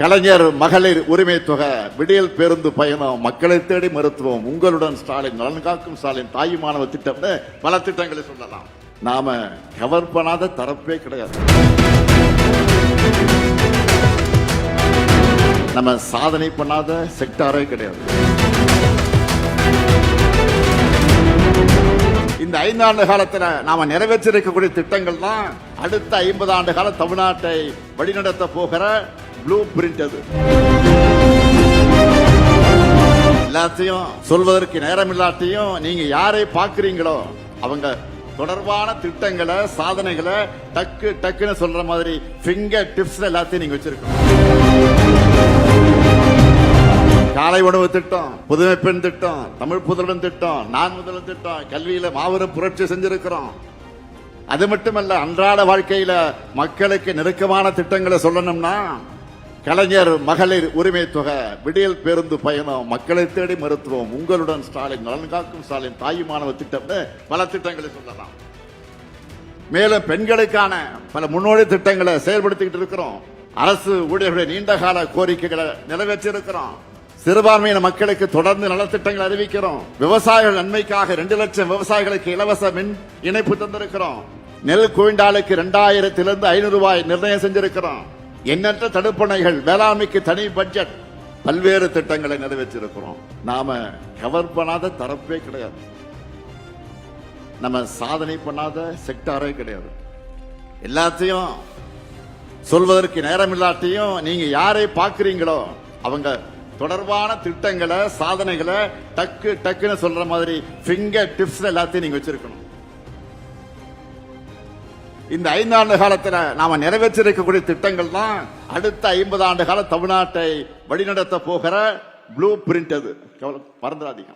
கலைஞர் மகளிர் உரிமை தொகை, விடியல் பேருந்து பயணம், மக்களை தேடி மருத்துவம், உங்களுடன் ஸ்டாலின், நலன் காக்கும் ஸ்டாலின், தாய் மாணவ திட்டம், பல திட்டங்களை சொல்லலாம். நாம கவர் பண்ணாத தரப்பே கிடையாது. நம்ம சாதனை பண்ணாத செக்டாரே கிடையாது. இந்த 5 ஆண்டு காலத்துல நாம நிறைவேற்றிருக்கக்கூடிய திட்டங்கள் தான் அடுத்த 50 ஆண்டு கால தமிழ்நாட்டை வழிநடத்த போகிற ப்ளூ பிரிண்ட். அது எல்லாத்தையும் சொல்வதற்கு நேரம் இல்லாட்டியும் நீங்க யாரை பார்க்கிறீங்களோ அவங்க தொடர்பான திட்டங்களை, சாதனைகளை டக்கு டக்குன்னு சொல்ற மாதிரி ஃபிங்கர் டிப்ஸ் எல்லாத்தையும் நீங்க வச்சிருக்கணும். காலை உணவு திட்டம், புதுமை பெண் திட்டம், தமிழ் புதல்வன் திட்டம், நான் முதல்வன் திட்டம், கல்வியில மாபெரும் புரட்சி செஞ்சிருக்கிறோம். அது மட்டுமல்ல, அன்றாட வாழ்க்கையில மக்களுக்கு நெருக்கமான திட்டங்களை சொல்லணும்னா கலைஞர் மகளிர் உரிமை தொகை, விடியல் பேருந்து பயணம், மக்களை தேடி மருத்துவம், உங்களுடன் ஸ்டாலின், நலன் காக்கும் ஸ்டாலின், தாய் மாணவ திட்டம், பல திட்டங்களை சொல்லலாம். மேலும் பெண்களுக்கான பல முன்னோடி திட்டங்களை செயல்படுத்திக்கிட்டு இருக்கிறோம். அரசு ஊழியர்களுடைய நீண்டகால கோரிக்கைகளை நிறைவேற்றி இருக்கிறோம். சிறுபான்மையின மக்களுக்கு தொடர்ந்து நலத்திட்டங்கள் அறிவிக்கிறோம். விவசாயிகள் நன்மைக்காக 2 லட்சம் விவசாயிகளுக்கு இலவச மின் இணைப்பு தந்திருக்கிறோம். நெல் குவிண்டாலுக்கு 2000 500 ரூபாய் நிர்ணயம் செஞ்சிருக்கிறோம். எண்ணற்ற தடுப்பணைகள், வேளாண்மைக்கு தனி பட்ஜெட், பல்வேறு திட்டங்களை நிறைவேற்றிருக்கிறோம். நாம கவர் பண்ணாத தரப்பே கிடையாது. நம்ம சாதனை பண்ணாத செக்டாரே கிடையாது. எல்லாத்தையும் சொல்வதற்கு நேரம் இல்லாட்டியும் நீங்க யாரை பார்க்கிறீங்களோ அவங்க தொடர்பான திட்டங்களை, சாதனைகளை டக்கு டக்குன்னு சொல்ற மாதிரி ஃபிங்கர் டிப்ஸ் எல்லாத்தையும் நீங்க வச்சிருக்கணும். இந்த 5 ஆண்டு காலத்துல நாம நிறைவேற்றிருக்கக்கூடிய திட்டங்கள் தான் அடுத்த 50 ஆண்டு கால தமிழ்நாட்டை வழிநடத்த போகிற ப்ளூ பிரிண்ட். அது மறந்துடாதீங்க.